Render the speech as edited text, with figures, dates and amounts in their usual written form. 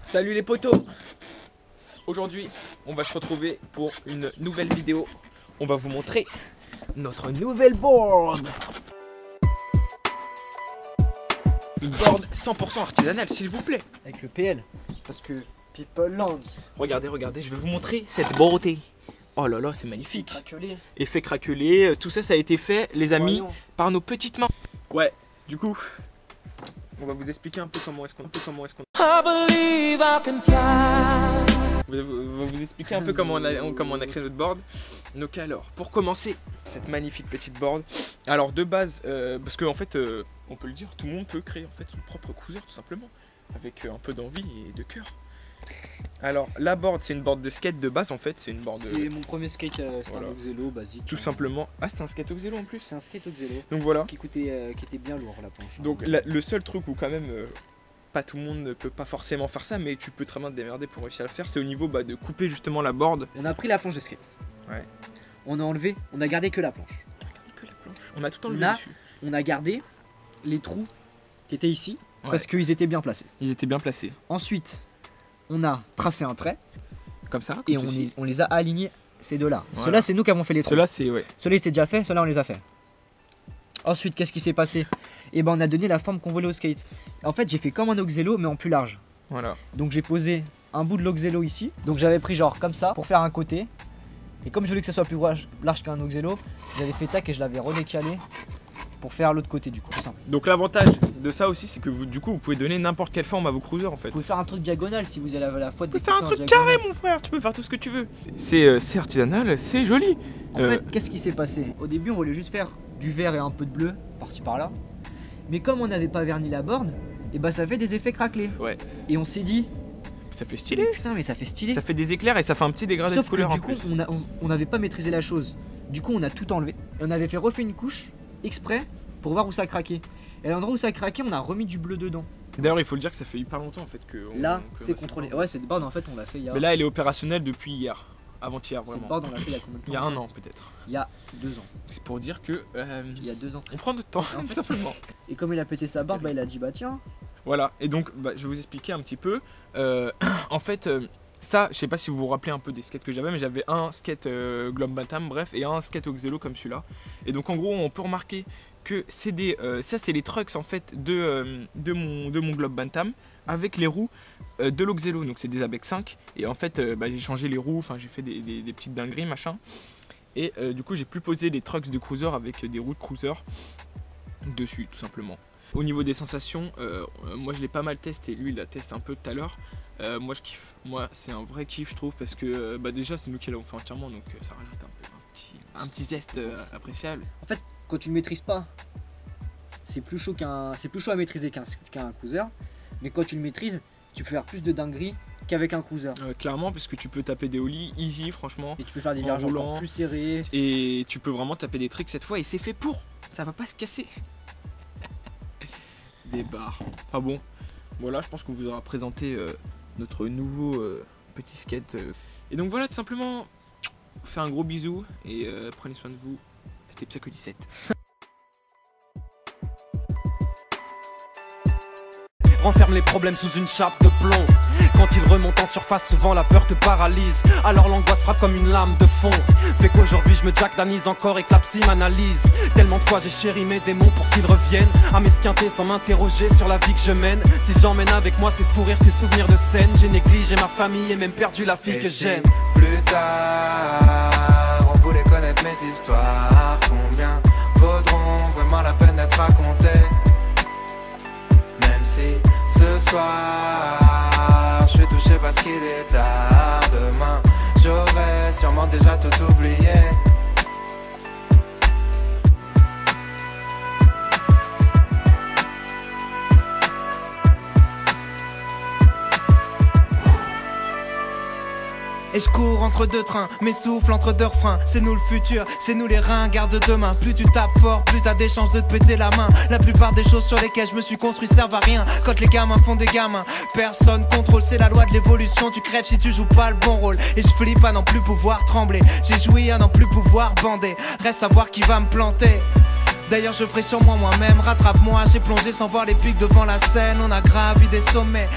Salut les potos. Aujourd'hui, on va se retrouver pour une nouvelle vidéo. On va vous montrer notre nouvelle board. Une board 100% artisanale, s'il vous plaît. Avec le PL, parce que People Lands. Regardez, regardez, je vais vous montrer cette beauté. Oh là là, c'est magnifique. Craquelé. Effet craquelé, tout ça, ça a été fait, les amis, par nos petites mains. Ouais, du coup, on va vous expliquer un peu comment est-ce qu'on... On va vous expliquer un peu comment on a créé notre board. Donc alors, pour commencer, cette magnifique petite board. Alors de base, parce qu'en fait, on peut le dire, tout le monde peut créer en fait son propre cruiser tout simplement. Avec un peu d'envie et de cœur. Alors la board, c'est une board de skate de base en fait. C'est une board. C'est mon premier skate, c'est voilà. Un Oxelo basique. Tout simplement. Ah, c'était un skate Oxelo en plus. C'est un skate Oxelo. Donc voilà. Qui était bien lourd la planche. Donc le seul truc où quand même pas tout le monde ne peut pas forcément faire ça, mais tu peux très bien te démerder pour réussir à le faire, c'est au niveau de couper justement la board. On a pris la planche de skate. Ouais. On a enlevé, on a gardé que la planche. On a tout enlevé dessus. On a gardé les trous qui étaient ici, ouais. Parce qu'ils étaient bien placés. Ils étaient bien placés. Ensuite, on a tracé un trait. Comme ça. Et on les a alignés, ces deux-là. Voilà. Ceux-là, c'est nous qui avons fait les trous. Ceux-là, c'est ouais. Ceux-là, ils étaient déjà faits, ceux-là, on les a fait. Ensuite, qu'est-ce qui s'est passé? Et ben on a donné la forme qu'on voulait au skate. En fait, j'ai fait comme un Oxelo mais en plus large. Voilà. Donc j'ai posé un bout de l'Oxelo ici. Donc j'avais pris genre comme ça pour faire un côté. Et comme je voulais que ça soit plus large qu'un Oxelo, j'avais fait tac et je l'avais redécalé pour faire l'autre côté du coup. Donc l'avantage de ça aussi, c'est que vous pouvez donner n'importe quelle forme à vos cruisers en fait. Vous pouvez faire un truc diagonal si vous avez la foi de. Tu peux faire un truc carré mon frère. Tu peux faire tout ce que tu veux. C'est artisanal, c'est joli. En fait, qu'est-ce qui s'est passé? Au début, on voulait juste faire du vert et un peu de bleu par-ci par-là. Mais comme on n'avait pas verni la borne, et bah ça fait des effets craquelés. Ouais. Et on s'est dit, ça fait stylé. Putain, mais ça fait stylé. Ça fait des éclairs et ça fait un petit dégradé de couleur en plus. Du coup, on n'avait pas maîtrisé la chose. Du coup, on a tout enlevé. Et on avait refait une couche exprès pour voir où ça craquait. Et à l'endroit où ça craquait, on a remis du bleu dedans. D'ailleurs, il faut le dire que ça fait hyper longtemps en fait que. Là, c'est contrôlé. Ouais, cette board en fait, on l'a fait il y a. Mais là, elle est opérationnelle depuis hier. Avant-hier vraiment. Cette board, on l'a fait il y a combien de temps? Il y a un an peut-être. Il y a 2 ans. C'est pour dire que. Il y a 2 ans. On prend notre temps, tout simplement. Et comme il a pété sa barbe, bah, il a dit bah tiens. Voilà, et donc je vais vous expliquer un petit peu. En fait, ça, je sais pas si vous vous rappelez un peu des skates que j'avais, mais j'avais un skate Globe Bantam, bref, et un skate Oxelo comme celui-là. Et donc en gros, on peut remarquer que c'est ça c'est les trucks en fait de mon Globe Bantam avec les roues de l'Oxelo. Donc c'est des Abex 5. Et en fait, j'ai changé les roues, enfin j'ai fait des petites dingueries, machin. Et du coup, j'ai plus posé les trucks de cruiser avec des roues de cruiser dessus, tout simplement. Au niveau des sensations, moi je l'ai pas mal testé, lui il l'a testé un peu tout à l'heure. Moi je kiffe, moi c'est un vrai kiff je trouve parce que déjà c'est nous qui l'avons fait entièrement donc ça rajoute un petit zeste appréciable. En fait quand tu le maîtrises pas, c'est plus chaud à maîtriser qu'un cruiser, mais quand tu le maîtrises, tu peux faire plus de dingueries qu'avec un cruiser. Clairement parce que tu peux taper des ollies easy franchement. Et tu peux faire des virages encore plus serrés. Et tu peux vraiment taper des tricks cette fois et c'est fait pour, ça va pas se casser. Des barres. Ah bon, voilà, je pense qu'on vous aura présenté notre nouveau petit skate. Et donc voilà, tout simplement, on fait un gros bisou et prenez soin de vous. C'était Psycho 17. Renferme les problèmes sous une chape de plomb. Quand ils remontent en surface, souvent la peur te paralyse. Alors l'angoisse frappe comme une lame de fond. Fait qu'aujourd'hui je me jack d'anise encore et que la psy m'analyse. Tellement de fois j'ai chéri mes démons pour qu'ils reviennent à m'esquinter sans m'interroger sur la vie que je mène. Si j'emmène avec moi ces fous rires, ces souvenirs de scène, j'ai négligé ma famille et même perdu la fille que j'aime. Plus tard, on voulait connaître mes histoires. Combien vaudront vraiment la peine d'être racontées? Même si ce soir, je suis touché parce qu'il est tard. Demain, j'aurai sûrement déjà tout oublié. Et je cours entre deux trains, mes souffles entre deux refrains. C'est nous le futur, c'est nous les ringards de demain. Plus tu tapes fort, plus t'as des chances de te péter la main. La plupart des choses sur lesquelles je me suis construit servent à rien. Quand les gamins font des gamins, personne contrôle, c'est la loi de l'évolution. Tu crèves si tu joues pas le bon rôle. Et je flippe à n'en plus pouvoir trembler. J'ai joui à n'en plus pouvoir bander. Reste à voir qui va me planter. D'ailleurs je ferai sur moi-même, rattrape-moi. J'ai plongé sans voir les pics devant la scène. On a gravi des sommets,